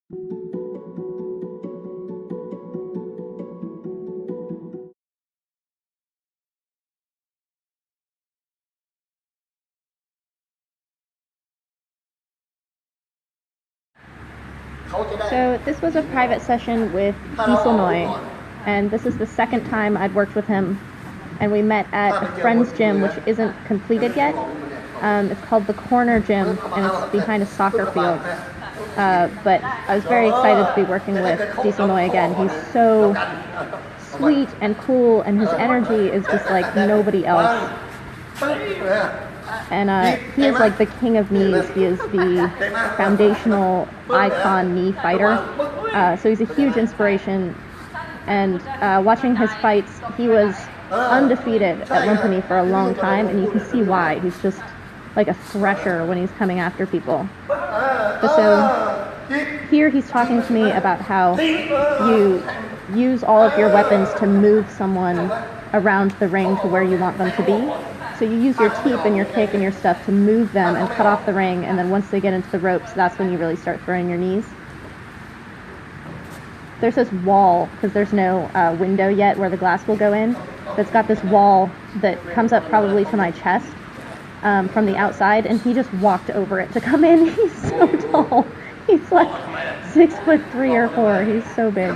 So this was a private session with Dieselnoi, and this is the second time I'd worked with him, and we met at a friend's gym which isn't completed yet. It's called the Corner Gym, and it's behind a soccer field. But I was very excited to be working with Dieselnoi again. He's so sweet and cool, and his energy is just like nobody else. And he is like the king of knees. He is the foundational icon knee fighter. So he's a huge inspiration. And watching his fights, he was undefeated at Lumpini for a long time, and you can see why. He's just like a thresher when he's coming after people. But so here he's talking to me about how you use all of your weapons to move someone around the ring to where you want them to be. So you use your teep and your kick and your stuff to move them and cut off the ring, and then once they get into the ropes, that's when you really start throwing your knees. There's this wall, because there's no window yet where the glass will go in, that's got this wall that comes up probably to my chest from the outside, and he just walked over it to come in. He's so tall. He's like 6'3" or 4". He's so big.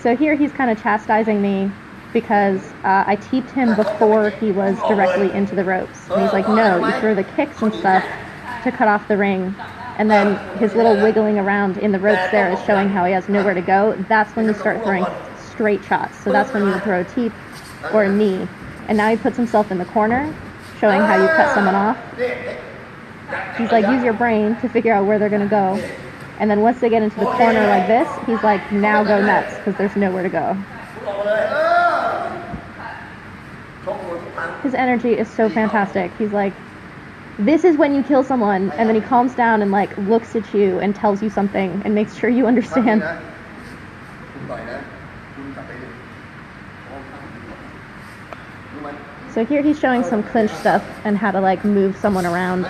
So here he's kind of chastising me because I teeped him before he was directly into the ropes. And he's like, no, you throw the kicks and stuff to cut off the ring. And then his little wiggling around in the ropes there is showing how he has nowhere to go. That's when you start throwing straight shots. So that's when you would throw a teep or a knee. And now he puts himself in the corner, showing how you cut someone off. He's like, use your brain to figure out where they're going to go. And then once they get into the corner like this, he's like, now go nuts, because there's nowhere to go. His energy is so fantastic. He's like, this is when you kill someone, and then he calms down and like looks at you and tells you something and makes sure you understand. So here he's showing some clinch stuff and how to like move someone around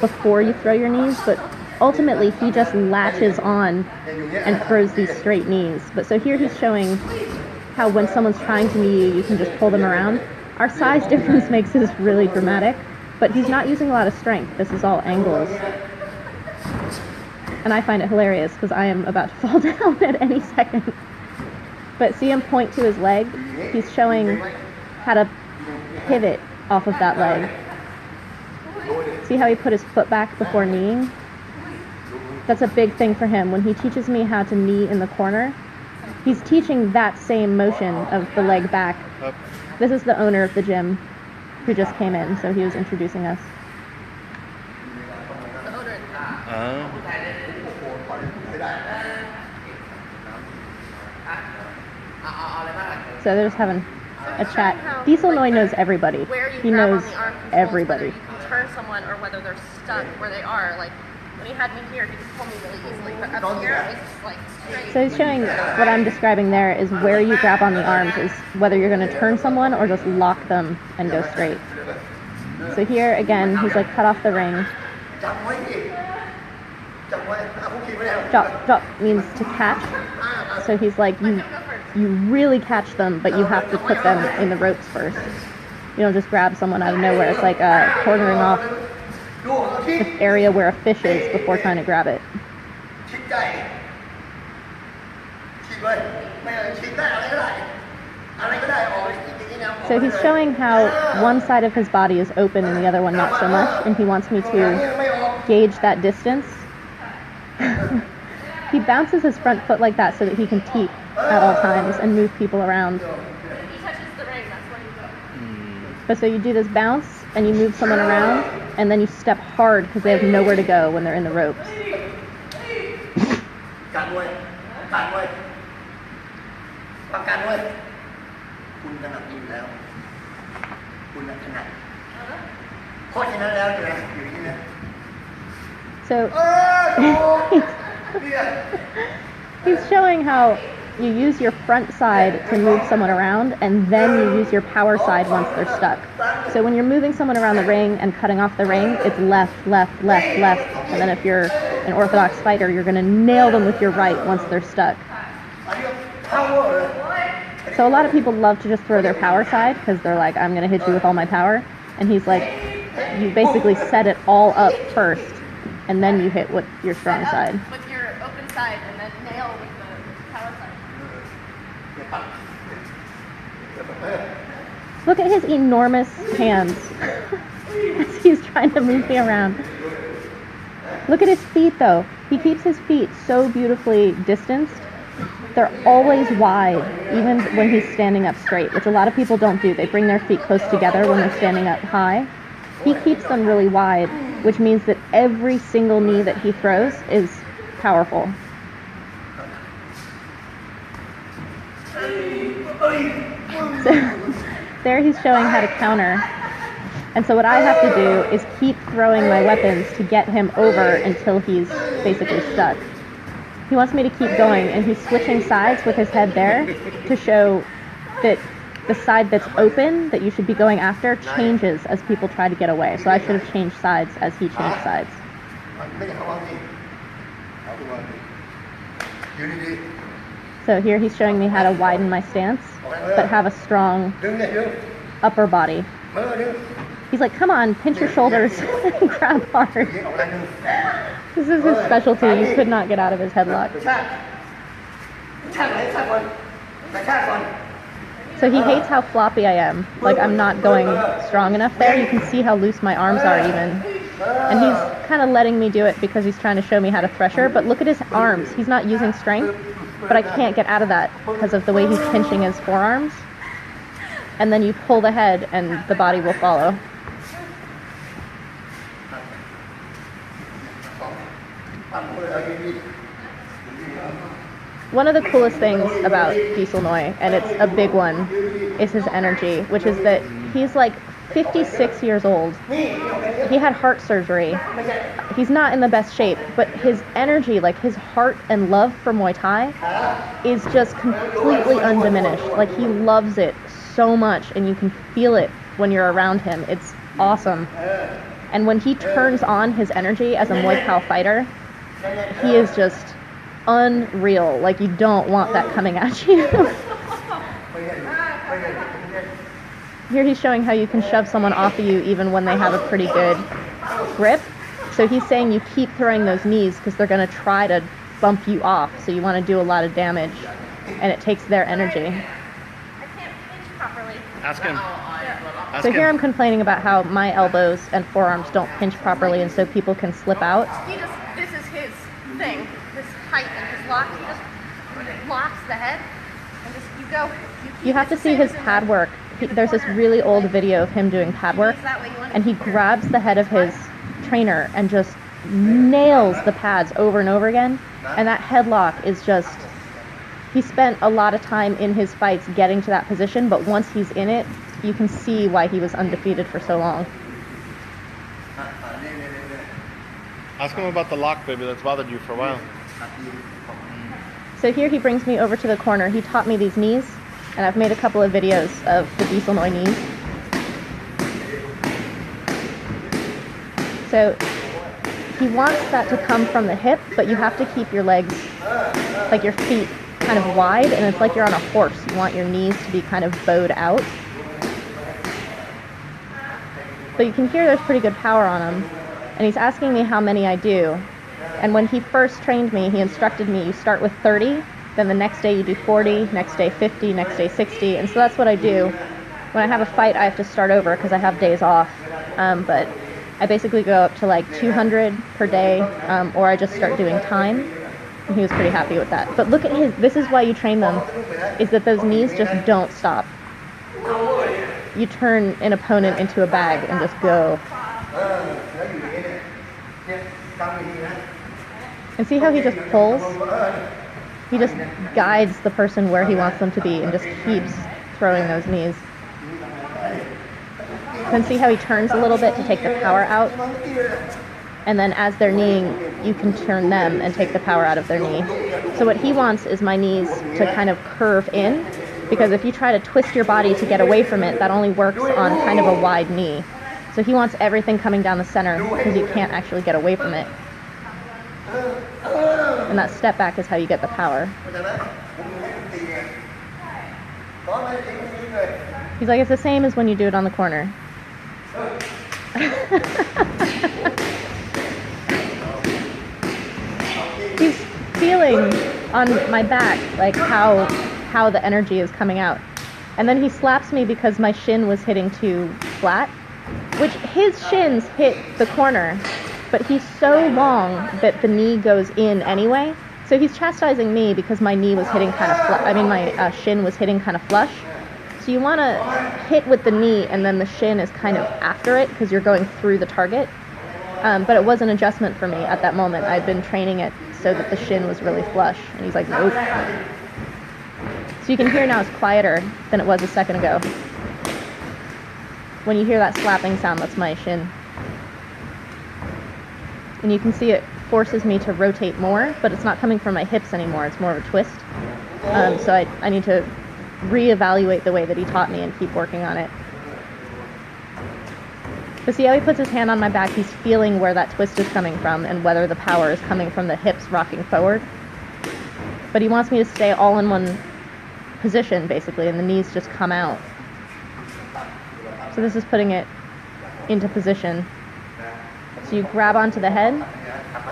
before you throw your knees, but ultimately he just latches on and throws these straight knees. But so here he's showing how when someone's trying to knee you, you can just pull them around. Our size difference makes this really dramatic, but he's not using a lot of strength. This is all angles. And I find it hilarious because I am about to fall down at any second. But see him point to his leg? He's showing how to pivot off of that leg. See how he put his foot back before kneeing? That's a big thing for him. When he teaches me how to knee in the corner, he's teaching that same motion of the leg back. This is the owner of the gym who just came in, so he was introducing us. So they're just having a chat. Dieselnoi knows everybody. He knows everybody. You can turn someone or whether they're stuck where they are. Like when he had me here, he could pull me really easily. But up here, it was just like straight. So he's showing what I'm describing there is where you grab on the arms is whether you're going to turn someone or just lock them and go straight. So here again, he's like cut off the ring. Drop means to catch. So he's like you really catch them, but you have to put them in the ropes first. You don't just grab someone out of nowhere. It's like cornering off the area where a fish is before trying to grab it. So he's showing how one side of his body is open and the other one not so much, and he wants me to gauge that distance. He bounces his front foot like that so that he can teep at all times and move people around. If he touches the ring, that's where you go. But so you do this bounce and you move someone around, and then you step hard because they have nowhere to go when they're in the ropes. So he's showing how you use your front side to move someone around, and then you use your power side once they're stuck. So when you're moving someone around the ring and cutting off the ring, it's left, left, left, left. And then if you're an orthodox fighter, you're going to nail them with your right once they're stuck. So a lot of people love to just throw their power side because they're like, I'm going to hit you with all my power. And he's like, you basically set it all up first, and then you hit with your strong side. With your open side, and then nail with the power side. Look at his enormous hands as he's trying to move me around. Look at his feet, though. He keeps his feet so beautifully distanced. They're always wide, even when he's standing up straight, which a lot of people don't do. They bring their feet close together when they're standing up high. He keeps them really wide, which means that every single knee that he throws is powerful. So, there he's showing how to counter. And so what I have to do is keep throwing my weapons to get him over until he's basically stuck. He wants me to keep going, and he's switching sides with his head there to show that the side that's open, that you should be going after, changes as people try to get away. So I should have changed sides as he changed sides. So here he's showing me how to widen my stance, but have a strong upper body. He's like, come on, pinch your shoulders and grab hard. This is his specialty. You could not get out of his headlock. So he hates how floppy I am. Like, I'm not going strong enough there. You can see how loose my arms are even. And he's kind of letting me do it because he's trying to show me how to thresher. But look at his arms. He's not using strength, but I can't get out of that because of the way he's pinching his forearms. And then you pull the head and the body will follow. One of the coolest things about Dieselnoi, and it's a big one, is his energy, which is that he's like 56 years old. He had heart surgery. He's not in the best shape, but his energy, like his heart and love for Muay Thai, is just completely undiminished. Like, he loves it so much, and you can feel it when you're around him. It's awesome. And when he turns on his energy as a Muay Thai fighter, he is just unreal. Like, you don't want that coming at you. Here he's showing how you can shove someone off of you even when they have a pretty good grip. So he's saying you keep throwing those knees because they're going to try to bump you off. So you want to do a lot of damage, and it takes their energy. I can't pinch properly. Ask him. So here I'm complaining about how my elbows and forearms don't pinch properly, and so people can slip out. This is his thing, his height and his lock. He just locks the head, and just, You have to see his pad work. There's this really old video of him doing pad work, and he grabs the head of his trainer and just nails the pads over and over again. And that headlock is just, he spent a lot of time in his fights getting to that position, but once he's in it, you can see why he was undefeated for so long. Ask him about the lock, baby. That's bothered you for a while. So here he brings me over to the corner. He taught me these knees, and I've made a couple of videos of the Dieselnoi knees. So he wants that to come from the hip, but you have to keep your legs, like your feet, kind of wide, and it's like you're on a horse. You want your knees to be kind of bowed out. But you can hear there's pretty good power on him. And he's asking me how many I do. And when he first trained me, he instructed me, you start with 30, then the next day you do 40, next day 50, next day 60. And so that's what I do. When I have a fight, I have to start over because I have days off. But I basically go up to like 200 per day, or I just start doing time. And he was pretty happy with that. But look at this is why you train them, is that those knees just don't stop. You turn an opponent into a bag and just go. And see how he just pulls? He just guides the person where he wants them to be and just keeps throwing those knees. You can see how he turns a little bit to take the power out. And then as they're kneeing, you can turn them and take the power out of their knee. So what he wants is my knees to kind of curve in, because if you try to twist your body to get away from it, that only works on kind of a wide knee. So he wants everything coming down the center because you can't actually get away from it. And that step back is how you get the power. He's like, it's the same as when you do it on the corner. He's feeling on my back like how the energy is coming out. And then he slaps me because my shin was hitting too flat, which his shins hit the corner, but he's so long that the knee goes in anyway. So he's chastising me because my knee was hitting kind of my shin was hitting kind of flush. So you want to hit with the knee and then the shin is kind of after it because you're going through the target. But it was an adjustment for me at that moment. I'd been training it so that the shin was really flush. And he's like, nope. So you can hear now it's quieter than it was a second ago. When you hear that slapping sound, that's my shin. And you can see it forces me to rotate more, but it's not coming from my hips anymore. It's more of a twist. So I need to reevaluate the way that he taught me and keep working on it. But see how he puts his hand on my back? He's feeling where that twist is coming from and whether the power is coming from the hips rocking forward. But he wants me to stay all in one position, basically, and the knees just come out. So this is putting it into position. So you grab onto the head.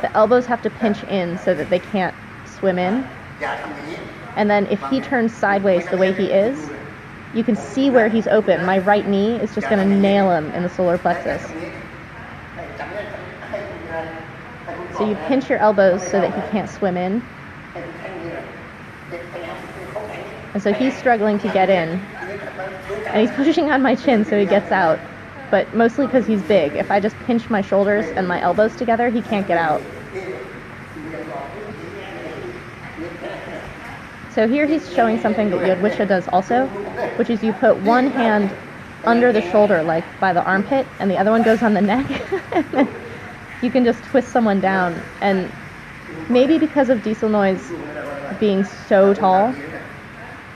The elbows have to pinch in so that they can't swim in. And then if he turns sideways the way he is, you can see where he's open. My right knee is just going to nail him in the solar plexus. So you pinch your elbows so that he can't swim in. And so he's struggling to get in. And he's pushing on my chin so he gets out. But mostly because he's big. If I just pinch my shoulders and my elbows together, he can't get out. So here he's showing something that Douglas-Ittu does also, which is you put one hand under the shoulder, like by the armpit, and the other one goes on the neck. And then you can just twist someone down. And maybe because of Dieselnoi's being so tall,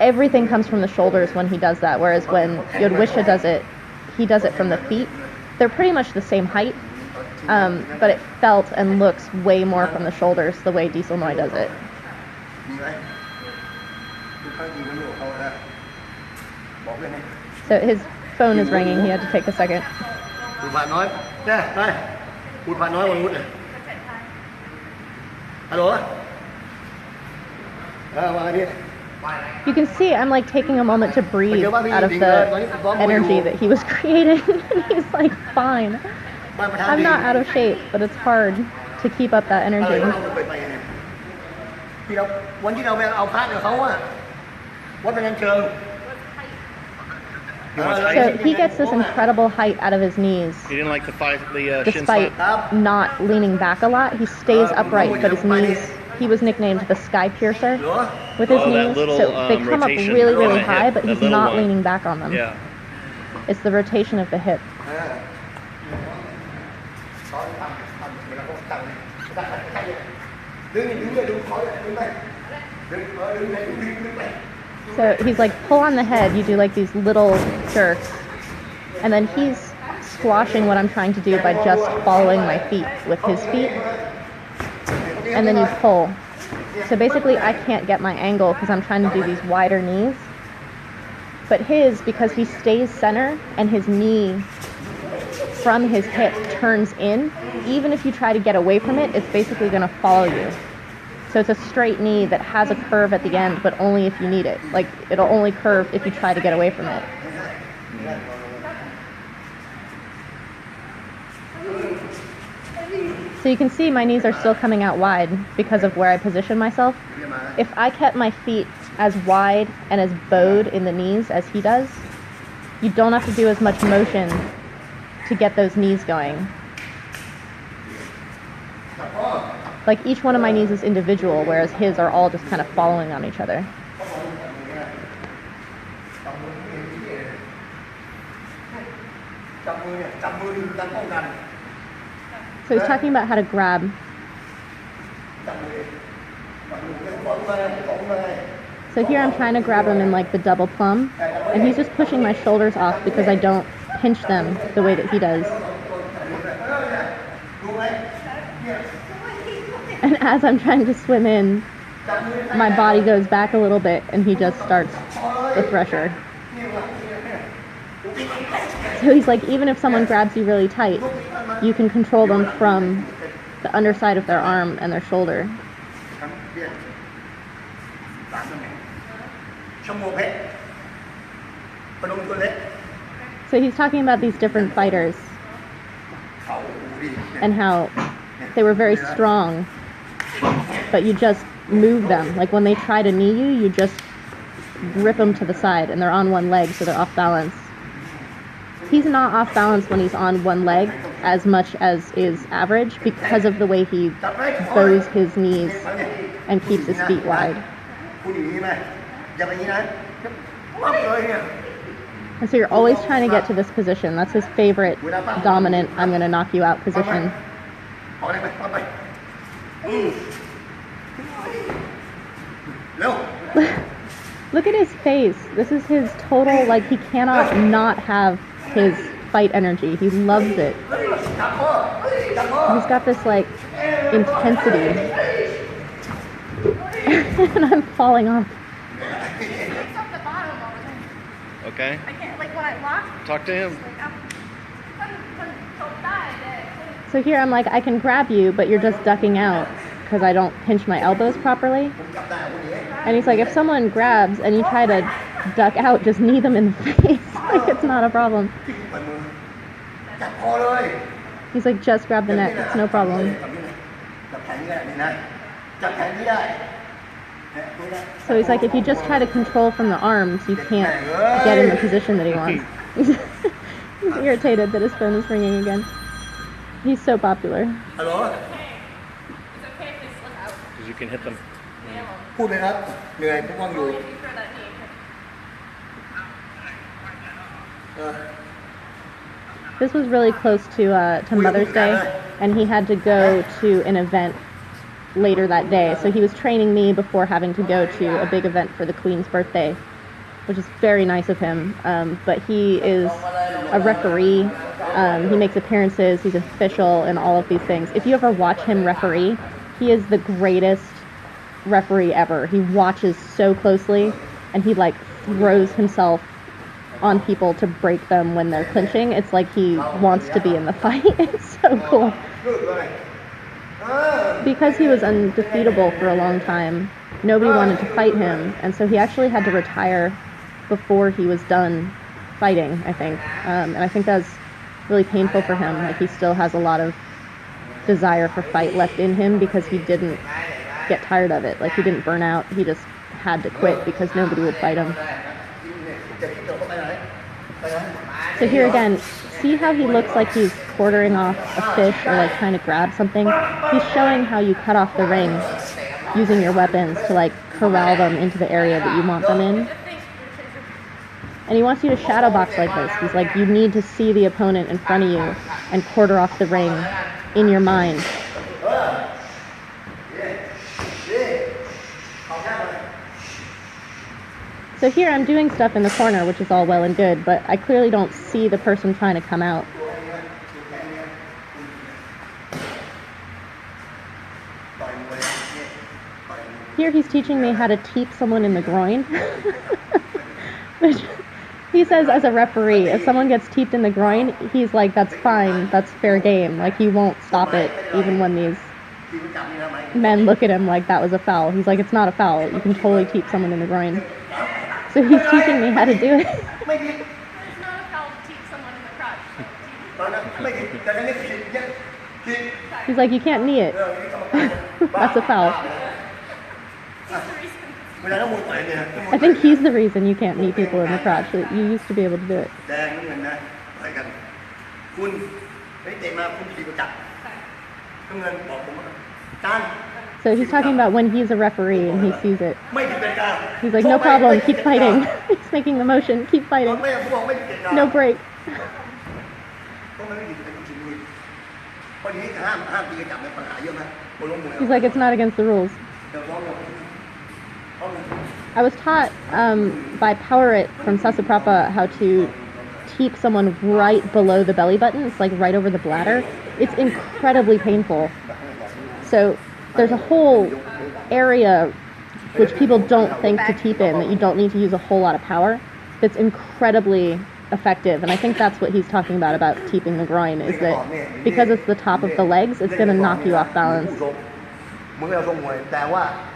everything comes from the shoulders when he does that, whereas when Douglas-Ittu does it, he does it from the feet. They're pretty much the same height, but it felt and looks way more from the shoulders the way Dieselnoi does it. So his phone is ringing. He had to take a second. You can see I'm like taking a moment to breathe out of the energy that he was creating. And he's like, fine. I'm not out of shape, but it's hard to keep up that energy. So he gets this incredible height out of his knees. He didn't like the shin despite slap? not leaning back a lot. He stays upright, but his knees, he was nicknamed the Sky Piercer with his knees. Little, so they come up rotation really, on really the high, hip, but he's that little not one. leaning back on them. Yeah. It's the rotation of the hip. So he's like, pull on the head, you do like these little jerks, and then he's squashing what I'm trying to do by just following my feet with his feet, and then you pull. So basically I can't get my angle because I'm trying to do these wider knees, but his, because he stays center and his knee from his hip turns in, even if you try to get away from it, it's basically going to follow you. So it's a straight knee that has a curve at the end, but only if you need it. Like, it'll only curve if you try to get away from it. So you can see my knees are still coming out wide because of where I position myself. If I kept my feet as wide and as bowed in the knees as he does, you don't have to do as much motion to get those knees going. Like, each one of my knees is individual, whereas his are all just kind of following on each other. So he's talking about how to grab So here I'm trying to grab him in like the double plum, and he's just pushing my shoulders off because I don't pinch them the way that he does. And as I'm trying to swim in, my body goes back a little bit and he just starts the thresher. So he's like, even if someone grabs you really tight, you can control them from the underside of their arm and their shoulder. So he's talking about these different fighters and how they were very strong, but you just move them. Like when they try to knee you, you just rip them to the side and they're on one leg, so they're off balance. He's not off balance when he's on one leg as much as is average because of the way he bows his knees and keeps his feet wide. And so you're always trying to get to this position. That's his favorite dominant, I'm going to knock you out position. Look at his face. This is his total, like, he cannot not have his fight energy. He loves it. He's got this, like, intensity. And I'm falling off. Okay. I can't, like, when I lock. Talk to him. So here I'm like, I can grab you, but you're just ducking out because I don't pinch my elbows properly. And he's like, if someone grabs and you try to duck out, just knee them in the face. Like, it's not a problem. He's like, just grab the neck. It's no problem. So he's like, if you just try to control from the arms, you can't get in the position that he wants. He's irritated that his phone is ringing again. He's so popular. Hello? It's okay if they slip out. Because you can hit them. This was really close to Mother's Day, and he had to go to an event later that day. So he was training me before having to go to a big event for the Queen's birthday, which is very nice of him. But he is a referee. He makes appearances. He's official and all of these things. If you ever watch him referee, he is the greatest referee ever. He watches so closely, and he like throws himself on people to break them when they're clinching. It's like he wants to be in the fight. It's so cool. Because he was undefeatable for a long time, nobody wanted to fight him, and so he actually had to retire before he was done fighting, I think. And I think that's really painful for him. Like, he still has a lot of desire for fight left in him because he didn't get tired of it. Like, he didn't burn out. He just had to quit because nobody would fight him. So here again, see how he looks like he's quartering off a fish or like trying to grab something? He's showing how you cut off the ring using your weapons to like corral them into the area that you want them in. And he wants you to shadow box like this. He's like, you need to see the opponent in front of you and quarter off the ring in your mind. So here I'm doing stuff in the corner, which is all well and good, but I clearly don't see the person trying to come out. Here he's teaching me how to teep someone in the groin. Which he says as a referee, if someone gets teeped in the groin, he's like, that's fine, that's fair game. Like, he won't stop it, even when these men look at him like that was a foul. He's like, it's not a foul, you can totally teep someone in the groin. So he's teaching me how to do it. It's not a foul to teach someone in the crotch. He's like, you can't knee it. That's a foul. I think he's the reason you can't knee people in the crotch. You used to be able to do it. So he's talking about when he's a referee and he sees it. He's like, no problem, keep fighting. He's making the motion, keep fighting. No break. He's like, it's not against the rules. I was taught by Power It from Sasaprapa how to keep someone right below the belly button. It's like right over the bladder. It's incredibly painful. So there's a whole area which people don't think to teep in, that you don't need to use a whole lot of power, that's incredibly effective. And I think that's what he's talking about teeping the groin, is that because it's the top of the legs, it's going to knock you off balance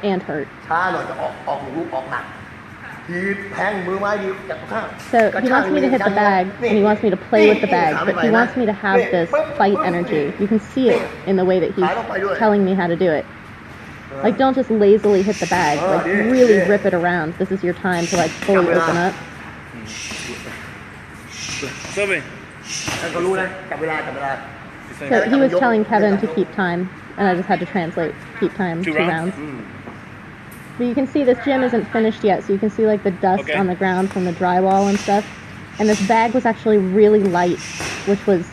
and hurt. So he wants me to hit the bag, and he wants me to play with the bag, but he wants me to have this fight energy. You can see it in the way that he's telling me how to do it. Like, don't just lazily hit the bag, like really rip it around. This is your time to like fully open up. Sylvie. So he was telling Kevin to keep time, and I just had to translate keep time, 2 rounds. But you can see this gym isn't finished yet, so you can see like the dust on the ground from the drywall and stuff. And this bag was actually really light, which was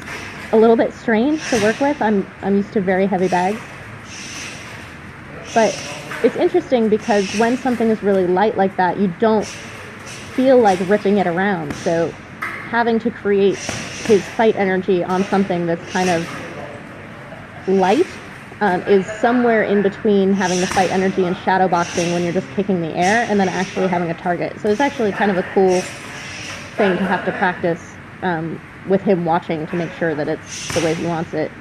a little bit strange to work with. I'm used to very heavy bags. But it's interesting because when something is really light like that, you don't feel like ripping it around. So having to create his fight energy on something that's kind of light is somewhere in between having the fight energy and shadow boxing when you're just kicking the air, and then actually having a target. So it's actually kind of a cool thing to have to practice with him watching to make sure that it's the way he wants it.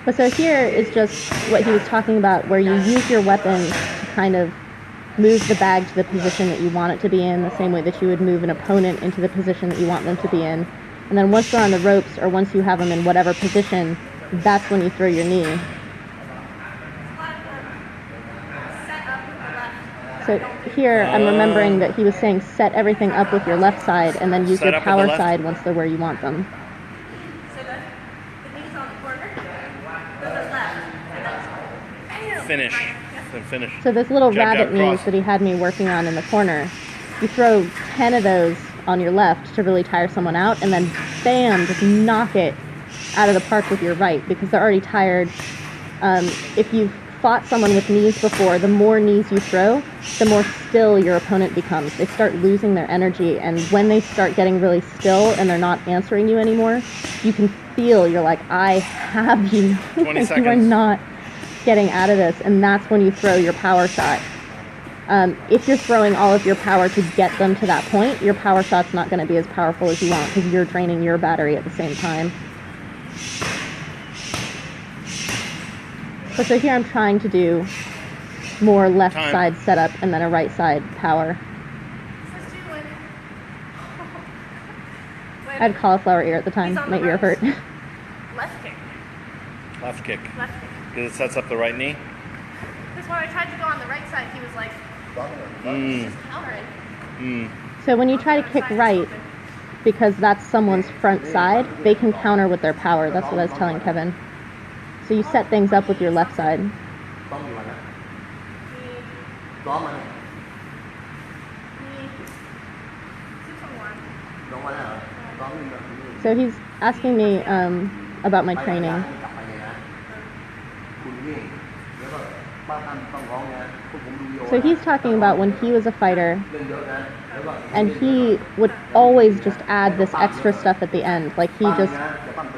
But so here is just what he was talking about, where you use your weapon to kind of move the bag to the position that you want it to be in, the same way that you would move an opponent into the position that you want them to be in. And then once they're on the ropes, or once you have them in whatever position, that's when you throw your knee. So here I'm remembering that he was saying set everything up with your left side, and then use your power side once they're where you want them. Finish. Then finish. So this little rabbit knees that he had me working on in the corner, you throw 10 of those on your left to really tire someone out, and then bam, just knock it out of the park with your right, because they're already tired. If you've fought someone with knees before, the more knees you throw, the more still your opponent becomes. They start losing their energy, and when they start getting really still and they're not answering you anymore, you can feel, you're like, I have you. 20 like, seconds. you are not getting out of this, and that's when you throw your power shot. If you're throwing all of your power to get them to that point, your power shot's not going to be as powerful as you want, because you're draining your battery at the same time. But so here I'm trying to do more left side setup and then a right side power. I had cauliflower ear at the time. My ear hurt. Left kick. Left kick. Left kick. Because it sets up the right knee. Because when I tried to go on the right side, he was like, just countering. So when you try to kick right, because that's someone's front side, they can counter with their power. That's what I was telling Kevin. So you set things up with your left side. So he's asking me about my training. So he's talking about when he was a fighter, and he would always just add this extra stuff at the end. Like, he just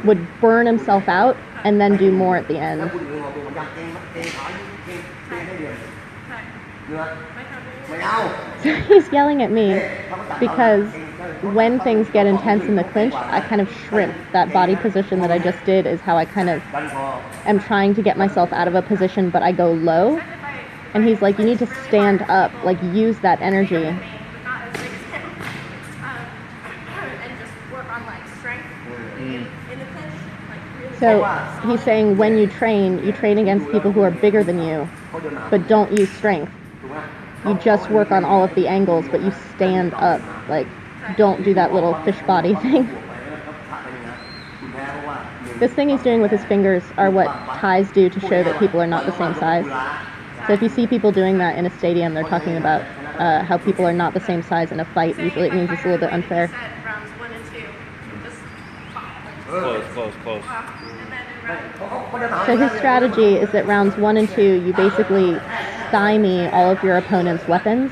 would burn himself out and then do more at the end. So he's yelling at me because when things get intense in the clinch, I kind of shrimp. That body position that I just did is how I kind of am trying to get myself out of a position, but I go low. And he's like, you need to stand up, like, use that energy. And just work on like strength in the clinch. So he's saying when you train against people who are bigger than you, but don't use strength. You just work on all of the angles, but you stand up. Like, don't do that little fish body thing. This thing he's doing with his fingers are what ties do to show that people are not the same size. So if you see people doing that in a stadium, they're talking about how people are not the same size in a fight. Usually it means it's a little bit unfair. Close. So his strategy is that rounds 1 and 2, you basically stymie all of your opponent's weapons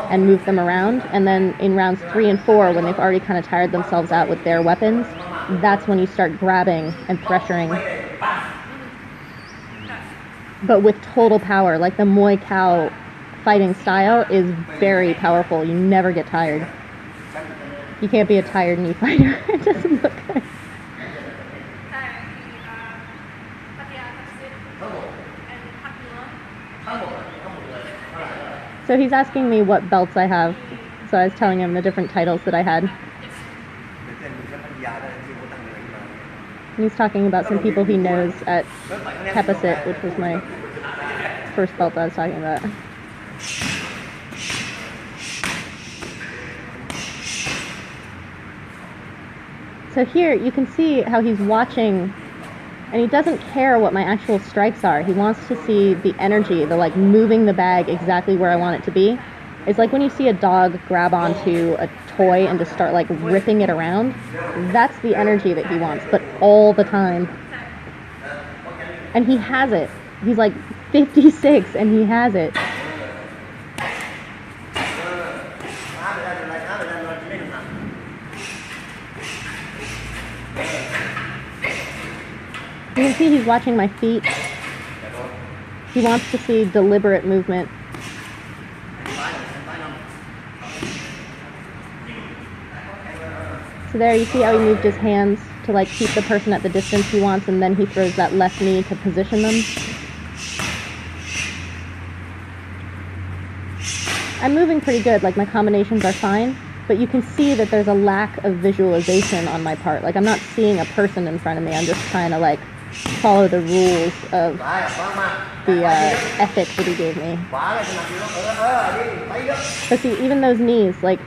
and move them around. And then in rounds 3 and 4, when they've already kind of tired themselves out with their weapons, that's when you start grabbing and pressuring. But with total power, like the Muay Thai fighting style is very powerful. You never get tired. You can't be a tired knee fighter. It doesn't look good. So he's asking me what belts I have. So I was telling him the different titles that I had. And he's talking about some people he knows at Tepasit, which was my first belt I was talking about. So here you can see how he's watching, and he doesn't care what my actual strikes are. He wants to see the energy, the like moving the bag exactly where I want it to be. It's like when you see a dog grab onto a toy and just start like ripping it around. That's the energy that he wants, but all the time. And he has it. He's like 56 and he has it. You can see he's watching my feet. He wants to see deliberate movement. So there you see how he moved his hands to like keep the person at the distance he wants, and then he throws that left knee to position them. I'm moving pretty good, like my combinations are fine, but you can see that there's a lack of visualization on my part. Like I'm not seeing a person in front of me, I'm just trying to like follow the rules of the ethic that he gave me. But see, even those knees, like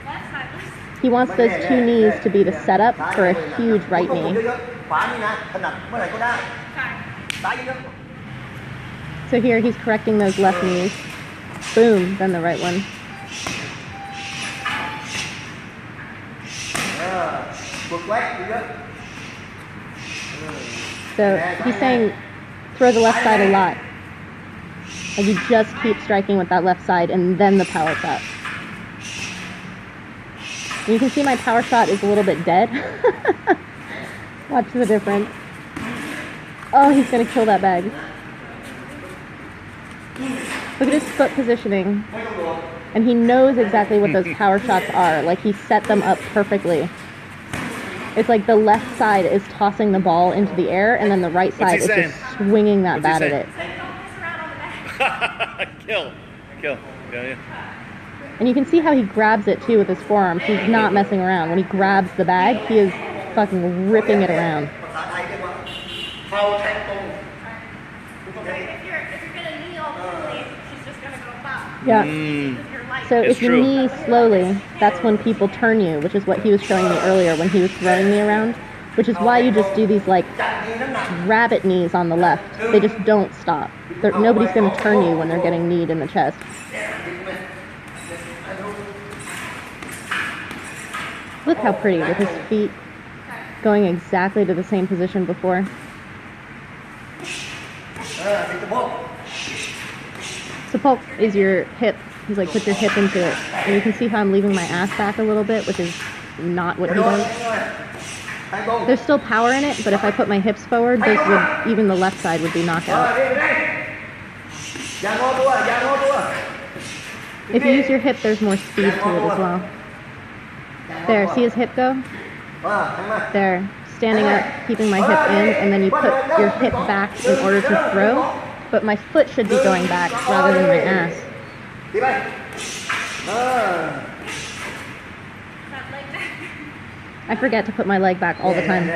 he wants those two knees to be the setup for a huge right knee. So here he's correcting those left knees. Boom, then the right one. So he's saying throw the left side a lot. Like you just keep striking with that left side and then the power shot. And you can see my power shot is a little bit dead. Watch the difference. Oh, he's gonna kill that bag. Look at his foot positioning. And he knows exactly what those power shots are. Like he set them up perfectly. It's like the left side is tossing the ball into the air, and then the right side is just swinging that bat at it. Kill. Yeah. And you can see how he grabs it too with his forearms. He's not messing around. When he grabs the bag, he is fucking ripping it around. If you're gonna knee all quickly, she's just gonna go pop. Yeah. So if you true. knee slowly, that's when people turn you, which is what he was showing me earlier when he was throwing me around, which is why you just do these like rabbit knees on the left. They just don't stop. Nobody's going to turn you when they're getting kneed in the chest. Look how pretty with his feet going exactly to the same position before. Suppulk is your hip. He's like, put your hip into it. And you can see how I'm leaving my ass back a little bit, which is not what he does. There's still power in it, but if I put my hips forward, even the left side would be knocked out. If you use your hip, there's more speed to it as well. There, see his hip go? There, standing up, keeping my hip in, and then you put your hip back in order to throw, but my foot should be going back rather than my ass. I forget to put my leg back all the time.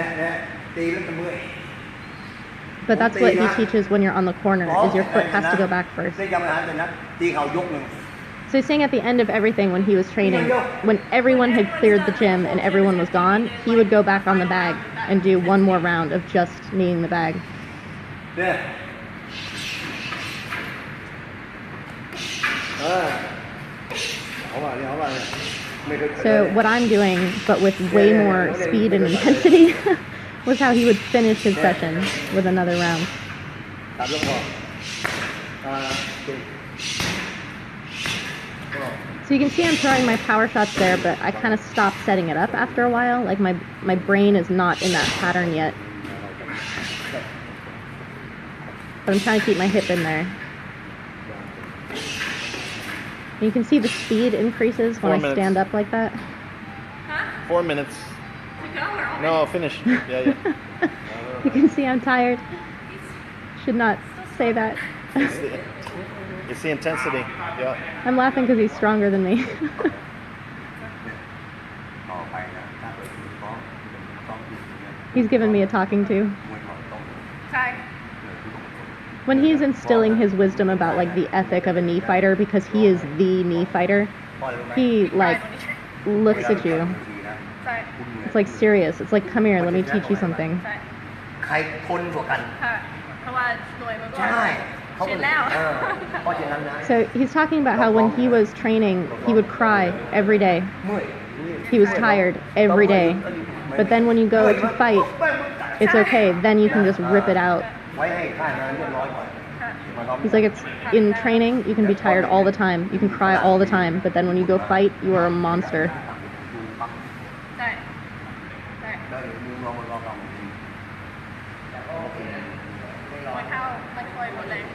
But that's what he teaches when you're on the corner, is your foot has to go back first. So he's saying at the end of everything when he was training, when everyone had cleared the gym and everyone was gone, he would go back on the bag and do one more round of just kneeing the bag. So what I'm doing, but with way more speed and intensity, was how he would finish his session with another round. So you can see I'm throwing my power shots there, but I kind of stopped setting it up after a while. Like my brain is not in that pattern yet. But I'm trying to keep my hip in there. And you can see the speed increases when I stand up like that. Huh? 4 minutes. To go or already? No, finish. Yeah. You can see I'm tired. Should not say that. It's the intensity. Yeah. I'm laughing because he's stronger than me. He's given me a talking to. Ty. When he's instilling his wisdom about like the ethic of a knee fighter, because he is the knee fighter, he like looks at you. Ty. It's like serious. It's like, come here, let me teach you something. ใครทนกว่ากัน ค่ะเพราะว่าหน่วยมันก็ ใช่เขา ชินแล้ว เพราะฉะนั้นนะ So he's talking about how when he was training, he would cry every day. เมื่อย He was tired every day. But then when you go to fight, it's okay. Then you can just rip it out. ไว้ให้ท่านนั้นเรียบร้อยก่อน He's like, it's in training, you can be tired all the time. You can cry all the time. But then when you go fight, you are a monster. ใช่ใช่ แล้วเดี๋ยวมึงลองลองลอง Like how like Floyd was saying.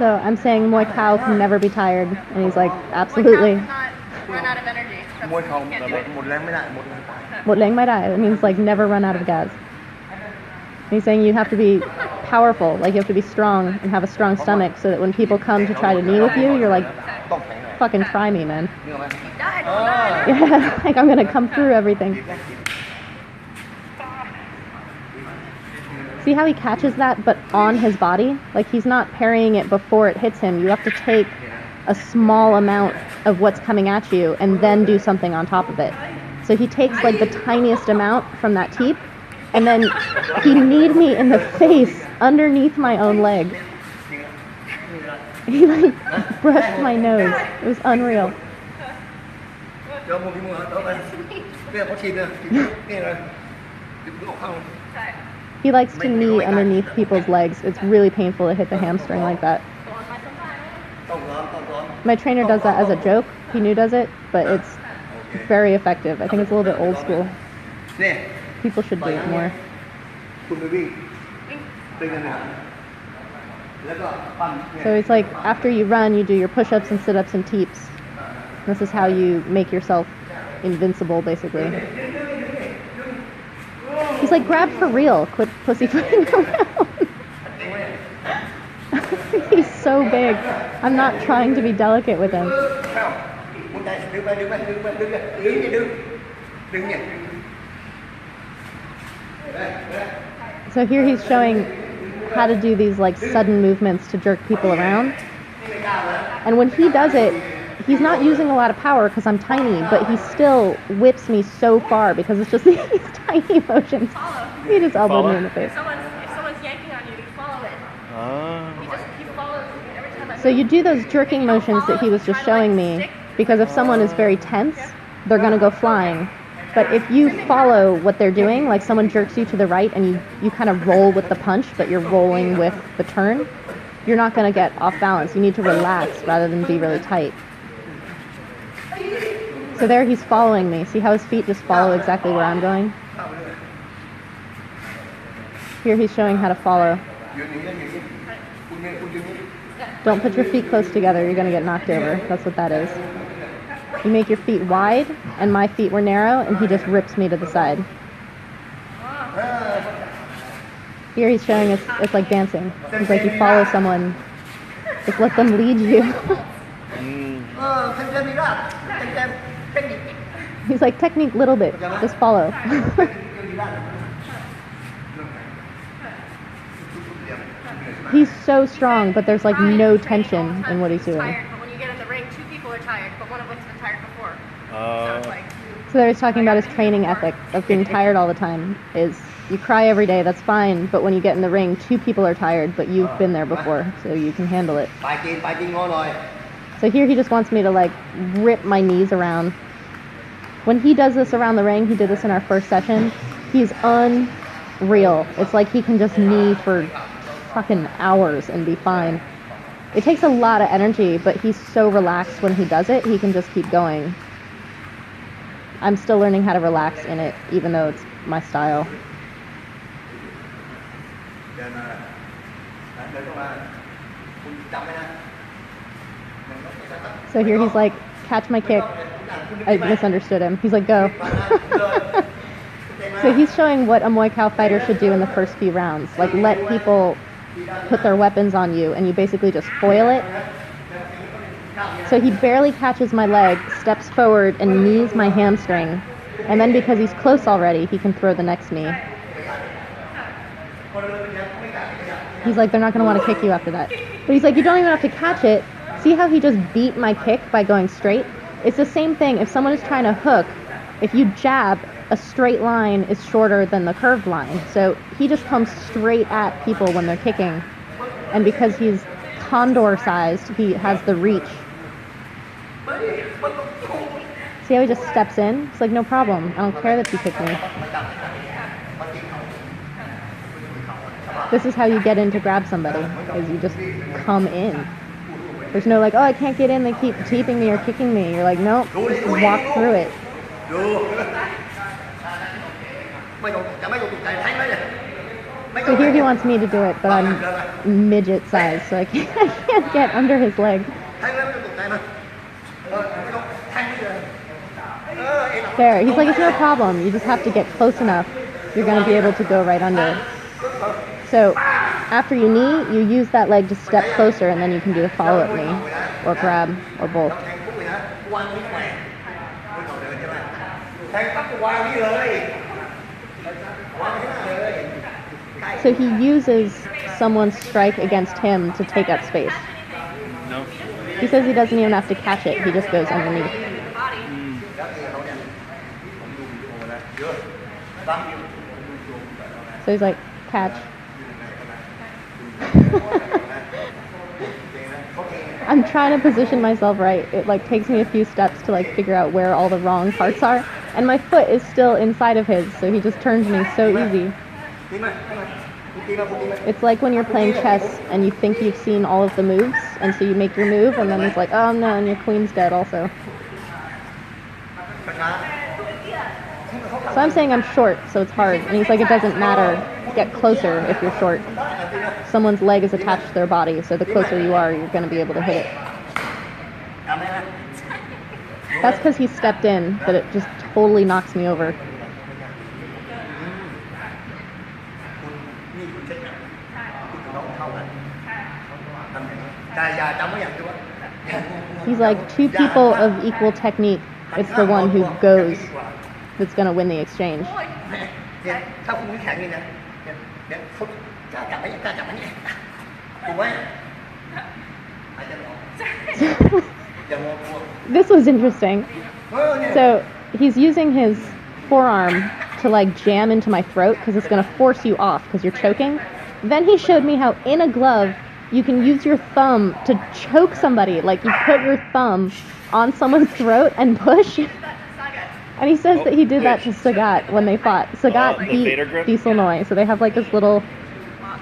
So I'm saying Muay Thai can never be tired. And he's like, Like how absolutely. not run out of energy. มวยเขา Can't do it. หมดแรงไม่ได้หมดแรงตาย What leng mai dai? It means like never run out of gas. And he's saying you have to be powerful, like you have to be strong and have a strong stomach so that when people come to try to knee with you, you're like, ต้องแข็งแรง fucking try me, man. นี่ไหม Die, don't die. Yeah, like I'm gonna come through everything. See how he catches that, but on his body? Like he's not parrying it before it hits him. You have to take a small amount of what's coming at you and then do something on top of it. So he takes like the tiniest amount from that teep, and then he kneed me in the face underneath my own leg. He like brushed my nose. It was unreal. เดี๋ยวมึงมือเอาไปเนี่ยเขาฉีดเนี่ยนี่เลยดึงออกข้าง ใช่ He likes to knee underneath people's legs. It's really painful to hit the hamstring like that. ตัวไปสบาย ต้องร้อนต้องร้อน My trainer does that as a joke. He knew does it, but it's very effective. I think it's a little bit old school. เนี่ย People should do it more. คุณไปวิ่งเป็นยังไงแล้วก็ปั้นเนี่ย So it's like after you run, you do your push-ups and sit-ups and teeps. This is how you make yourself invincible, basically. He's like, grab for real. Quit pussyfooting around. He's so big. I'm not trying to be delicate with him. เข้ามุนใจดึงไปดึงไปดึงไปดึงไปดึงเนี่ยดึงดึงเนี่ย So here he's showing how to do these like sudden movements to jerk people around. And when he does it, he's not using a lot of power because I'm tiny, but he still whips me so far because it's just these tiny motions. He just elbowed me in the face. If someone's yanking on you, you follow it. He follows every time I So you do those jerking motions that he was just showing me because if someone is very tense, they're going to go flying. But if you follow what they're doing, like someone jerks you to the right and you kind of roll with the punch, but you're rolling with the turn, you're not going to get off balance. You need to relax rather than be really tight. So there he's following me. See how his feet just follow exactly where I'm going? Here he's showing how to follow. ยืนอย่างนี้ยืนอย่างนี้คุณยืนคุณยืนอย่างนี้ Don't put your feet close together. You're going to get knocked over. That's what that is. You make your feet wide, and my feet were narrow, and he just rips me to the side. Here he's showing us it's like dancing. It's like you follow someone. Just let them lead you. เต้นเต้นมีได้เต้นเต้นเต้นอีก He's like, technique little bit. Just follow. เต้นมีได้ He's so strong, but there's like no tension in what he's doing. Tired, but when you get in the ring, two people are tired, but one of them's been tired before. So it's like, So there he's talking about his training ethic of being tired all the time. Is you cry every day, that's fine, but when you get in the ring, two people are tired, but you've been there before, so you can handle it. ไปกินงอหน่อย So here he just wants me to like rip my knees around. When he does this around the ring, he did this in our first session, he's real. It's like he can just knee for fucking hours and be fine. It takes a lot of energy, but he's so relaxed when he does it, he can just keep going. I'm still learning how to relax in it, even though it's my style. So here he's like, catch my kick. I misunderstood him. He's like, go. So he's showing what a Muay Thai fighter should do in the first few rounds. Like, let people put their weapons on you, and you basically just foil it. So he barely catches my leg, steps forward, and knees my hamstring. And then because he's close already, he can throw the next knee. He's like, they're not going to want to kick you after that. But he's like, you don't even have to catch it. See how he just beat my kick by going straight? It's the same thing. If someone is trying to hook, if you jab, a straight line is shorter than the curved line. So he just comes straight at people when they're kicking. And because he's condor-sized, he has the reach. See how he just steps in? It's like, no problem. I don't care that you kick me. This is how you get in to grab somebody, is you just come in. There's no like, oh, I can't get in, they keep teeping me or kicking me. You're like, nope, just walk through it. So here he wants me to do it, but I'm midget sized, so I can't get under his leg. There, he's like, it's no problem, you just have to get close enough, you're going to be able to go right under. So after you knee, you use that leg to step closer, and then you can do a follow-up knee, or grab, or both. So he uses someone's strike against him to take up space. No. He says he doesn't even have to catch it, he just goes underneath. So he's like, catch. I'm trying to position myself right. It like takes me a few steps to like figure out where all the wrong parts are, and my foot is still inside of his, so he just turns me so easy. It's like when you're playing chess and you think you've seen all of the moves, and so you make your move, and then it's like, oh no, and your queen's dead also. So I'm saying I'm short, so it's hard, and he's like, it doesn't matter, get closer if you're short. Someone's leg is attached to their body, so the closer you are, you're going to be able to hit it. That's because he stepped in, but it just totally knocks me over. He's like, two people of equal technique, it's the one who goes that's going to win the exchange. This was interesting. So he's using his forearm to like jam into my throat because it's going to force you off because you're choking. Then he showed me how in a glove you can use your thumb to choke somebody. Like you put your thumb on someone's throat and push. And he says that he did that to Sagat when they fought. Sagat beat Dieselnoi, so they have like this little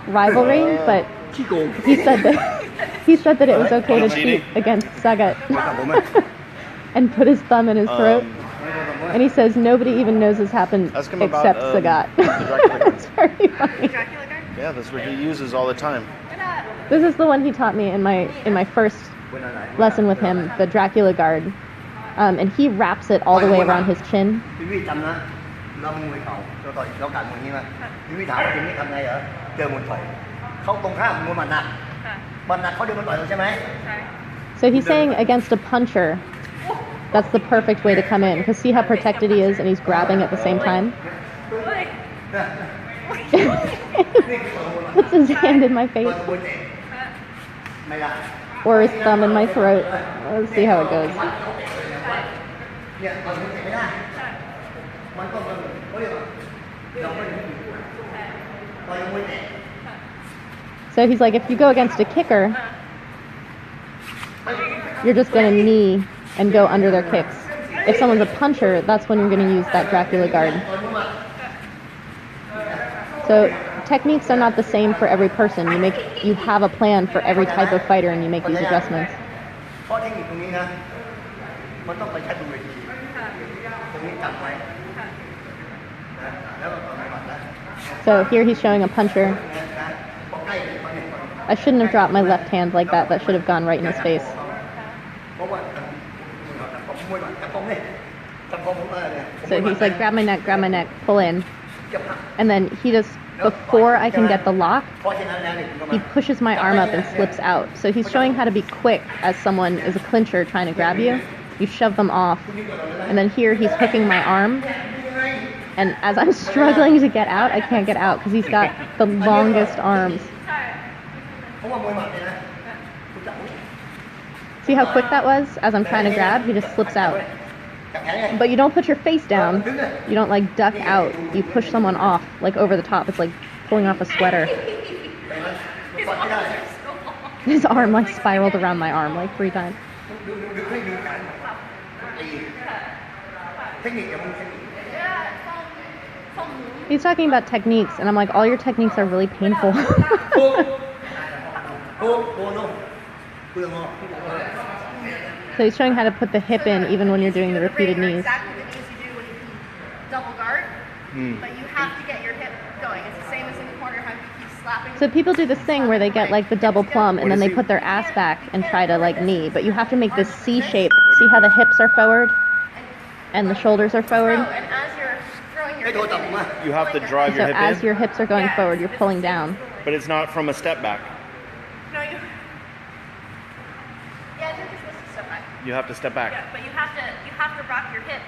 rivalry, but he said that it was okay to cheat against Sagat and put his thumb in his throat. And he says nobody even knows this happened except Sagat. It's very funny. Yeah, that's what he uses all the time. This is the one he taught me in my first lesson with him, the Dracula guard. And he wraps it all the way around his chin. So he's saying against a puncher, that's the perfect way to come in, because see how protected he is and he's grabbing at the same time? Puts his hand in my face. Or his thumb in my throat. Let's see how it goes. So he's like, if you go against a kicker, you're just going to knee and go under their kicks. If someone's a puncher, that's when you're going to use that Dracula guard. So So techniques are not the same for every person. You have a plan for every type of fighter and you make these adjustments. เพราะเทคนิคตรงนี้นะมันต้องไปใช้บนเวทีตรงนี้จำไว้นะแล้วก็ต่อไปก่อนนะ So here he's showing a puncher. พอใกล้ถึงมันเนี่ย I shouldn't have dropped my left hand like that. That should have gone right in his face. เพราะว่าผมมวยหมัดจับผมเนี่ยจับผมเนี่ย So he's like, grab my neck, pull in. And then he just, before I can get the lock, เพราะฉะนั้นแล้วเนี่ย he pushes my arm up and slips out. So he's showing how to be quick as someone is a clincher trying to grab you. You shove them off. And then here he's hooking my arm. And as I'm struggling to get out, I can't get out because he's got the longest arms. เพราะว่ามวยหมัดเนี่ยนะ See how quick that was? As I'm trying to grab, he just slips out. จับแขนไง But you don't put your face down. You don't like duck out. You push someone off, like over the top. It's like pulling off a sweater. ปัดไม่ได้ His arm like spiraled around my arm like 3 times. ดูให้ดูการเทคนิคอย่างมันเทคนิค He's talking about techniques, and I'm like, all your techniques are really painful. โอ้โนเปลืองอ So he's showing how to put the hip in even when you're doing the repeated knees. Exactly the knees you do when you double guard, but you have to get your hip going. It's the same as in the corner, how you keep slapping. So people do this thing where they get like the double plum and then they put their ass back and try to like knee, but you have to make this C shape. See how the hips are forward and the shoulders are forward? And as you're throwing your ไม่โดน hip จับ in, มา You have to drive So your hip as in, your hips are going forward, you're pulling down. but it's not from a step back. no, you. Yeah, I think you're supposed to step back. You have to step back. Yeah, but you have to rock your hip.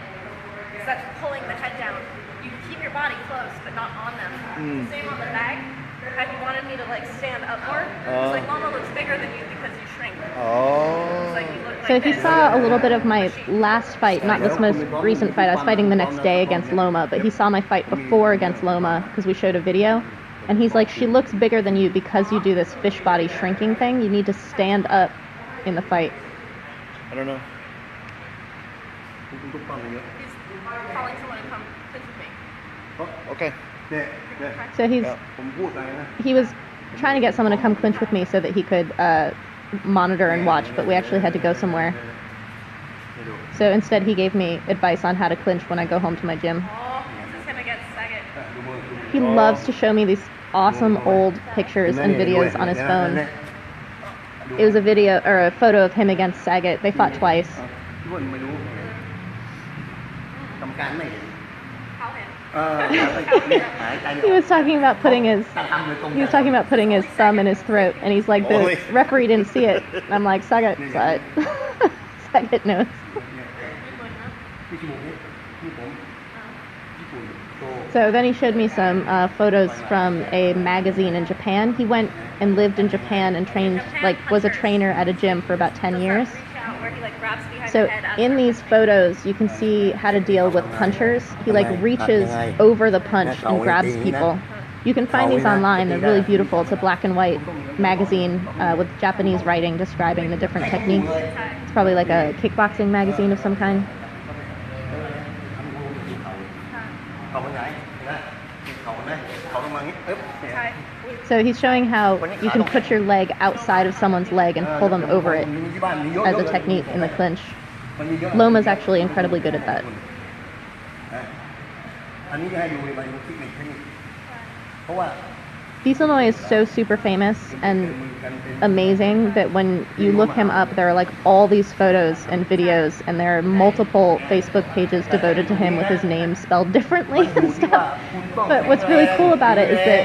Because that's pulling the head down. You can keep your body close, but not on them. Same on the bag. If you wanted me to like stand up more, it's like Mama looks bigger than you because you shrink. It's like you look like So he this. saw a little bit of my last fight, not this most recent fight. I was fighting the next day against Loma, but he saw my fight before against Loma because we showed a video. And he's like, she looks bigger than you because you do this fish body shrinking thing. You need to stand up in the fight. I don't know. ทุกๆฟังเยอะ He's calling someone to come clinch with me. Okay. เนี่ยเนี่ย So he's ผมพูดไปนะ he was trying to get someone to come clinch with me so that he could monitor and watch, but we actually had to go somewhere. So instead he gave me advice on how to clinch when I go home to my gym. Oh, this is gonna get second. He loves to show me these awesome old pictures and videos on his phone. It was a video or a photo of him against Saget. They fought twice. ที่ว่าไม่รู้กรรมการไม่เห็น Call him. หายใจ He was talking about putting his ทำโดยตรง he was talking about putting his thumb in his throat, and he's like, the Only- referee didn't see it. And I'm like, Saget saw it. Saget knows. ที่จมูกนี่ที่ผมญี่ปุ่นโต So then he showed me some photos from a magazine in Japan. He went and lived in Japan and trained, like, was a trainer at a gym for about 10 years. Reach out where he like grabs behind So the head as in the- these photos, you can see how to deal with punchers. He like reaches over the punch and grabs people. You can find these online. They're really beautiful. It's a black and white magazine with Japanese writing describing the different techniques. It's probably like a kickboxing magazine of some kind. เขาเป็นไงนะเขาไหมเขาลงมาอย่างนี้ปึ๊บเนี่ย ใช่ So he's showing how you can put your leg outside of someone's leg and pull them over it มีที่บ้านมีเยอะ as a technique in the clinch. มันมีเยอะ Loma's actually incredibly good at that. อันนี้ให้ดูในใบเทคนิคเพราะว่า Dieselnoi is so super famous and amazing that when you look him up, there are like all these photos and videos, and there are multiple Facebook pages devoted to him with his name spelled differently and stuff. But what's really cool about it is that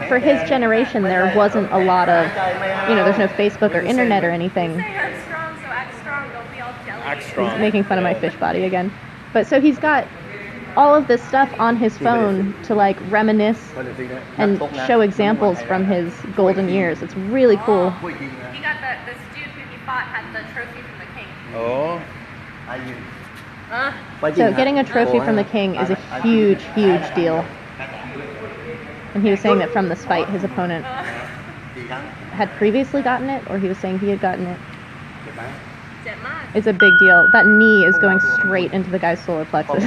for his generation, there wasn't a lot of, there's no Facebook or internet or anything. Say I'm strong, so act strong. Don't be all jelly. Act He's strong. making fun of my fish body again. But so he's got all of this stuff on his phone to like reminisce and show examples from his golden years. It's really cool. He got this dude who he fought had the trophy from the king. Oh. อายุ So getting a trophy from the king is a huge, huge deal. And he was saying that from this fight, his opponent 4 ครั้ง had previously gotten it, or he was saying he had gotten it. เจ็บไหม เจ็บมาก It's a big deal. That knee is going straight into the guy's solar plexus.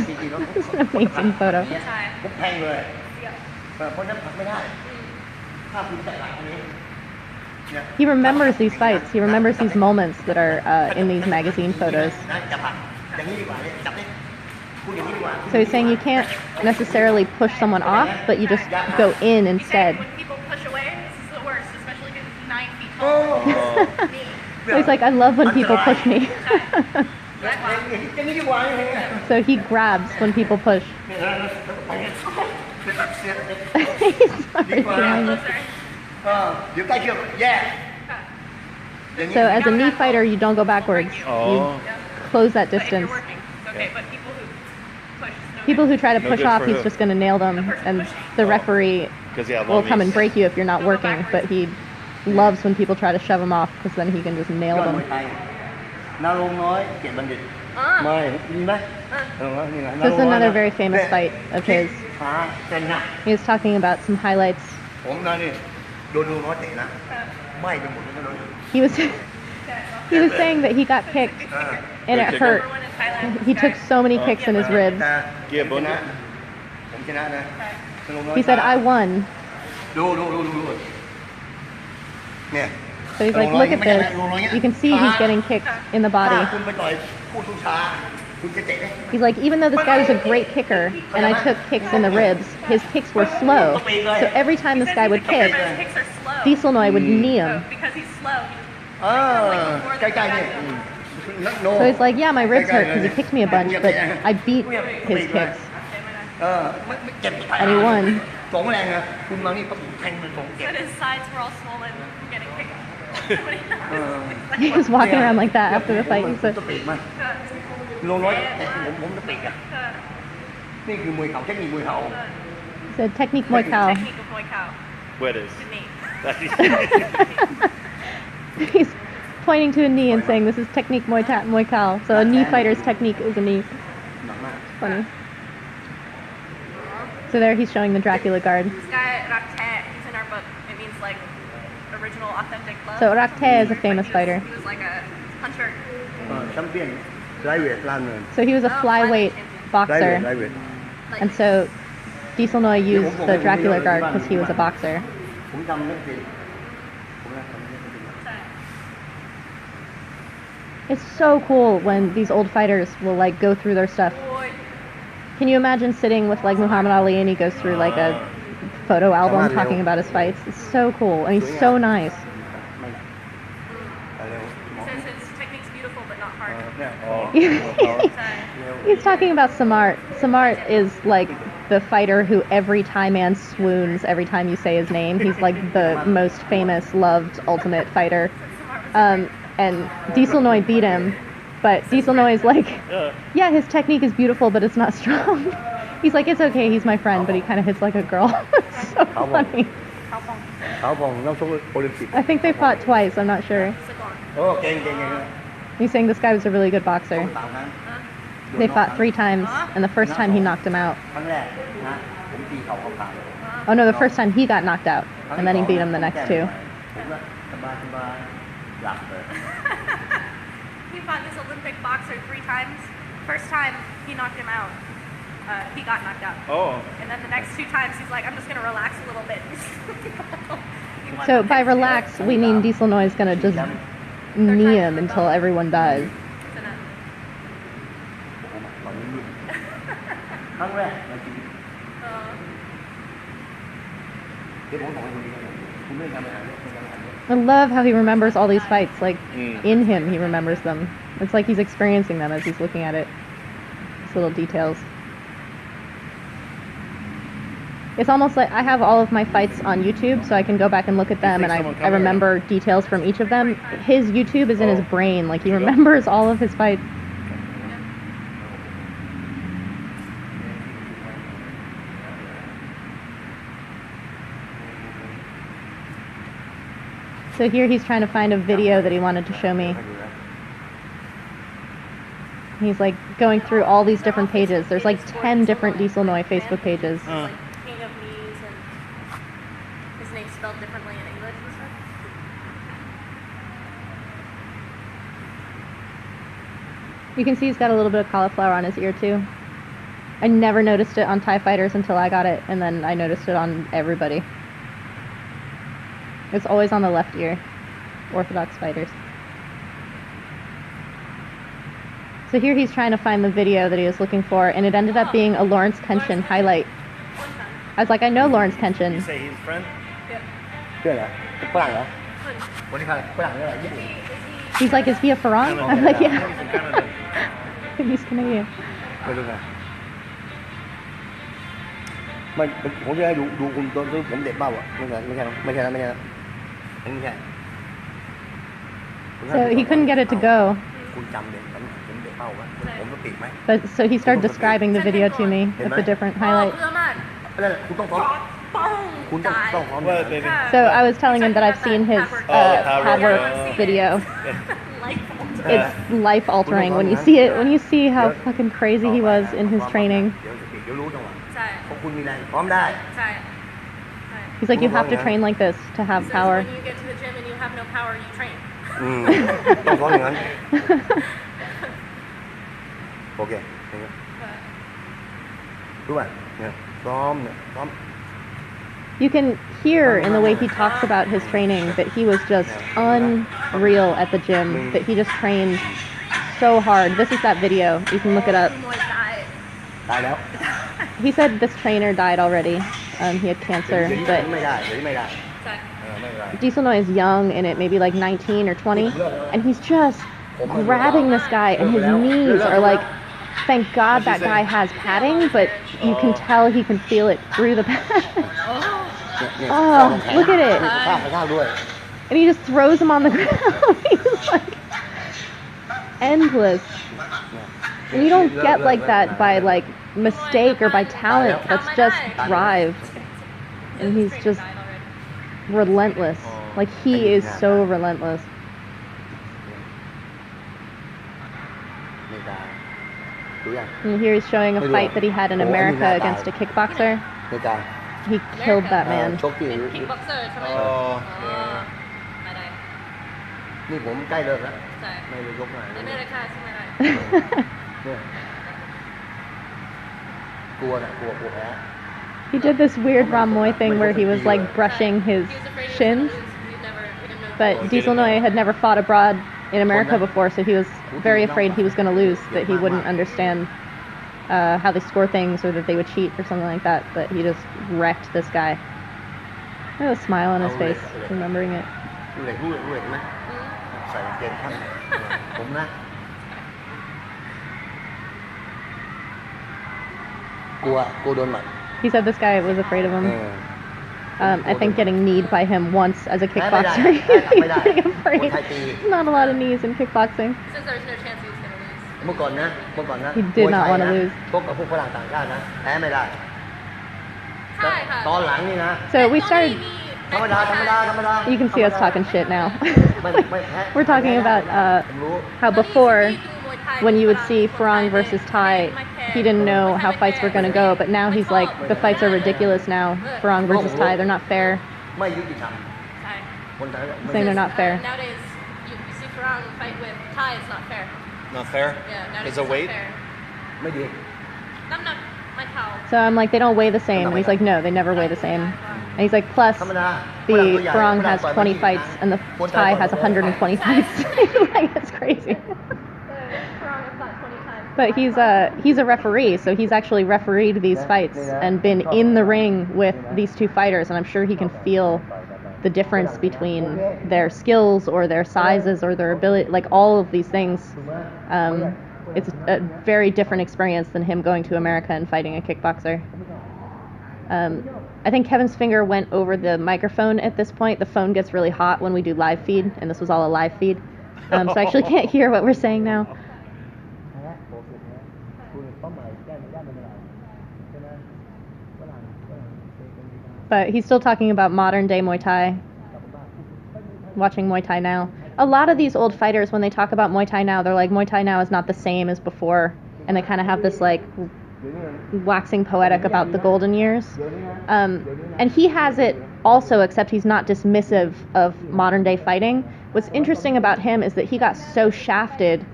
It's an amazing photo. ใช่ ปุ๊บแทงเลย เ เพราะนั้นผลักไม่ได้ถ้าคุณแตะหลังอันนี้เนี่ย He remembers these fights. He remembers these moments that are in these magazine photos. นะจับผักอย่างนี้ดีกว่าเนี่ยจับดิพูดอย่างนี้ดีกว่า So he's saying you can't necessarily push someone off, but you just go in He said instead. when people push away, this is the worst, especially because he's 9 feet โอ้ tall. Me. So he's like, I love when people push me. อย่างนี้ดีกว่าเนี่ย So he grabs when people push. เนี่ยนะไปเนี่ยเสีย He's already behind me. Closer. เดี๋ยวใกล้เชือกแย่อย่างนี้ So as a knee fighter, you don't go backwards. You close that But if you're distance. working, it's okay. But people who push, it's no People good. who try to No push good off, for he's him. just going to nail them, and the referee 'Cause he had will long come and knees. break you if you're not working. But he loves when people try to shove him off, because then he can just ย nail อดมวย them. ไทยนารงน้อยเกียรติบัณฑิตไม่มีไหมนี่นะ This is another very famous fight of his. ขาเส้นหนัก He was talking about some highlights. ผมนะนี่โดนลุงน้อยเตะนะไม่ไปหมดเลยนะโดน He was he was saying that he got kicked อ่า and it hurt. Everyone in Thailand, He this took guy- so many kicks in his ribs. แต่ เกียร์บน ช นะ นะผมชนะนะลุงน้อย He said, I won. ดูเนี่ย So he's like, look at this. You can see he's getting kicked in the ถ้า body. คุณไปต่อยผู้ชูช้าคุณจะเตะได้ He's like, even though this guy was a great kicker and I took kicks in the ribs, his kicks were slow. So every time He this says guy he's would a kicker, kick, but his kicks are slow. Dieselnoi would knee So him. because he's slow, he เออใกล้ๆนี่ So he's like, yeah, my ribs hurt because he kicked me a bunch, but I beat his kicks เออไม่เจ็บ and he won. สองแรงนะคุณมานี่ปั๊บแทงมันสองเจ็บ said his sides were all swollen from getting kicked. But he knows. He was walking around like that after the fight. He ผม said, จะปีกมันลงน้อยแต่ผมจะปีกอ่ะนี่คือมวยเข่าเทคนิคมวยเข่า he said technique Muay Khao. Technique of Muay Khao. Where is? To me. He's pointing to a knee and saying, this is technique Muay Khao. So a knee fighter's technique is a knee. หนักมาก Funny. So there he's showing the Dracula guard. This guy, Rakte, he's in our book. It means like original, authentic love. So Rakte is a famous fighter. He was like a hunter. แชมเปี้ยนไลท์เวทล่างเนิน So he was a flyweight ไลท์เวท boxer. ไลท์เวท Like, And so Dieselnoi used the Dracula guard because he was a boxer. ผมจำไม่เป็นผมจำไม่เป็น It's so cool when these old fighters will like go through their stuff. boy, Can you imagine sitting with like Muhammad Ali and he goes through like a photo album talking about his fights? It's so cool and he's so nice. ไม่เร็ว he says his technique's beautiful but not hard. เนี่ย He's talking about Samart. Samart is like the fighter who every Thai man swoons every time you say his name. He's like the most famous, loved, ultimate fighter. And Dieselnoi beat him, but Dieselnoi is like, yeah, his technique is beautiful, but it's not strong. He's like, it's okay, he's my friend, but he kind of hits like a girl. It's so funny. เขาบอกต้องชกโอลิมปิก I think they fought twice, I'm not sure. Sagon. โอ้เก่งเก่งเก่ง He's saying this guy was a really good ส boxer. ามครั้ง They fought 3 times, and the first time he knocked him out. ครั้งแรกนะผมตีเขาเขาขาด Oh no, the first time he got knocked out, and then he beat him the next 2. ผมว่าสบายสบายหลับเลย He fought this Olympic boxer 3 times. First time, he knocked him out. He got knocked out. Oh. And then the next 2 times, he's like, I'm just going to relax a little bit. He won So the by next 2 relax, we mean Dieselnoi is gonna just knee him until everyone dies. times. And then- ตอนนี้นิ่งครั้งแรกในชีวิต เดี๋ยวผมบอกให้คุณดีนะคุณไม่ทำอาหารไม่ทำอาหาร I love how he remembers all these fights. Like, in him, he remembers them. It's like he's experiencing them as he's looking at it. These little details. It's almost like I have all of my fights on YouTube, so I can go back and look at them, and I remember details from each of them. His YouTube is in his brain. Like, he remembers all of his fights. So here he's trying to find a video that he wanted to show me. He's like going through all these different pages. There's like 10 different Dieselnoi Facebook pages. Like King of Knees and his name's spelled differently in English and stuff. You can see he's got a little bit of cauliflower on his ear too. I never noticed it on Thai fighters until I got it, and then I noticed it on everybody. It's always on the left ear, Orthodox fighters. So here he's trying to find the video that he was looking for, and it ended up being a Lawrence Kenshin highlight. I was like, I know Lawrence You Kenshin. say he's friend? Yeah. เชื่อเหรอฝรั่งเหรอคนที่ใครฝรั่งหรืออะไรญี่ปุ่น He's like, is he a Farang? I'm like, yeah. He's in Canada. He's Canadian. ไม่รู้ไงไม่ผมจะให้ดูคุณตอนที่ผมเด็กเบ้าอ่ะไม่ใช่ไม่ใช่ไม่ใช่ไม่ใช่ไม่ใช่ So he couldn't get it to go. คุณจำเด็กผมเด็กเบ้าวะผมก็ติดไหม But so he started describing the video to me with the different อ๋อ highlights. เพื่อมาก นั่นแหละคุณต้องพร้อม ปัง คุณต้องพร้อม What, baby? So I was telling him that I've seen his pad work video. It's life altering when you see it. When you see how fucking crazy he was in his training. เดี๋ยวรู้จังหวะ ใช่ เพราะคุณมีแรงพร้อมได้ ใช่ He's like, you have to train like this to have Says power. when you get to the gym and you have no power, you train. ต้องพร้อมอย่างนั้นโอเครู้ป่ะเนี่ยซ้อมเนี่ยซ้อม You can hear in the way he talks about his training that he was just unreal at the gym, that he just trained so hard. This is that video. You can look it up. มวยตาย ตายแล้ว He said this trainer died already. He had cancer, เดี๋ยวนี้ but ไม่ได้เดี๋ยวนี้ไม่ได้ ใช่ ไม่ได้ Dieselnoi is young in it, maybe like 19 or 20, and he's just grabbing this guy, and his knees are like, thank God that guy has padding, but you can tell he can feel it through the pad. Oh, look at it. ข้าวข้าวด้วย And he just throws him on the ground. He's like endless. And you don't get like that by like mistake or by talent. That's just drive. And he's just relentless. Like he is so relentless. ไม่ได้ดูยัง And here he's showing a fight that he had in America against a kickboxer. ไม่ได้ He killed that man. ชกที่ เป็นคิกบ็อกเซอร์ใช่ไหม อ๋อ อ๋อไม่ได้ นี่ผมใกล้เลิกแล้ว ใช่ ไม่ได้ยกไหน ไม่ได้ค่ะใช่ไหมได้ เนี่ยกลัวนะกลัวแพ้ He did this weird Ram Moy thing where he was like brushing his He was afraid he was shins. gonna lose. He never know. But Dieselnoi had never fought abroad in America before, so he was very afraid he was going to lose, that he wouldn't understand how they score things or that they would cheat or something like that. But he just wrecked this guy. There was a smile on his face, remembering it. รู้เหล็กไหมใส่เกงขั้นผมนะกลัวโดนหมัด He said this guy was afraid of him. I think getting kneed by him once as a kickboxer. He's getting afraid. Not a lot of knees in kickboxing. Since there's no chance he was gonna lose. เมื่อก่อนนะ He did not want to lose. ชกกับพวกฝรั่งต่างชาตินะแพ้ไม่ได้ ใช่ค่ะ ตอนหลังนี่นะ So we started. ธรรมดา You can see us talking shit now. ไม่แพ้ We're talking about ผมรู้ how before, when you would see Farang versus Thai, he didn't know how fights were going to go, but now he's like, the fights are ridiculous now. Farang versus Thai, they're not fair. ไม่ยุติธรรม ใช่ คนไทย Saying they're not fair. Nowadays, you see Farang fight with Thai, it's not fair. Not fair? Yeah, nowadays Is it it's not weight? fair. ไม่ดี I'm not like how. So I'm like, they don't weigh the same. And he's like, no, they never weigh the same. And he's like, plus, ธรรมดา the Farang has 20 fights and the Thai has 120 fights. Like, it's crazy. Farang has fought 20 times. But he's a referee, so he's actually refereed these fights and been in the ring with these two fighters, and I'm sure he can feel the difference between their skills or their sizes or their ability, like all of these things. It's a very different experience than him going to America and fighting a kickboxer. I think Kevin's finger went over the microphone at this point. The phone gets really hot when we do live feed, and this was all a live feed. So I actually can't hear what we're saying now. But he's still talking about modern day Muay Thai, watching Muay Thai now. A lot of these old fighters, when they talk about Muay Thai now, they're like, Muay Thai now is not the same as before. And they kind of have this like waxing poetic about the golden years. And he has it also, except he's not dismissive of modern day fighting. What's interesting about him is that he got so shafted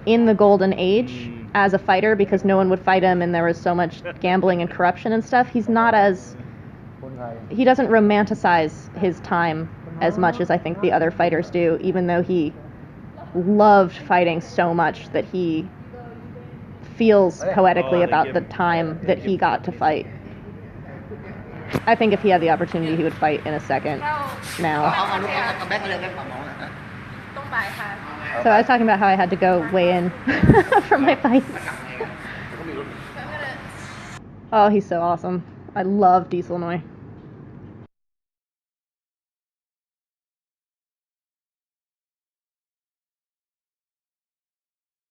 in the golden age as a fighter because no one would fight him and there was so much gambling and corruption and stuff. He's not as... He doesn't romanticize his time as much as I think the other fighters do, even though he loved fighting so much that he feels poetically about the time that he got to fight. I think if he had the opportunity, he would fight in a second now. เอาลูกเอาแบ็คมาเลยแบ็คปากหมอนะ ต้องไปค่ะ So I was talking about how I had to go weigh in for my fights. Oh, he's so awesome. I love Dieselnoi.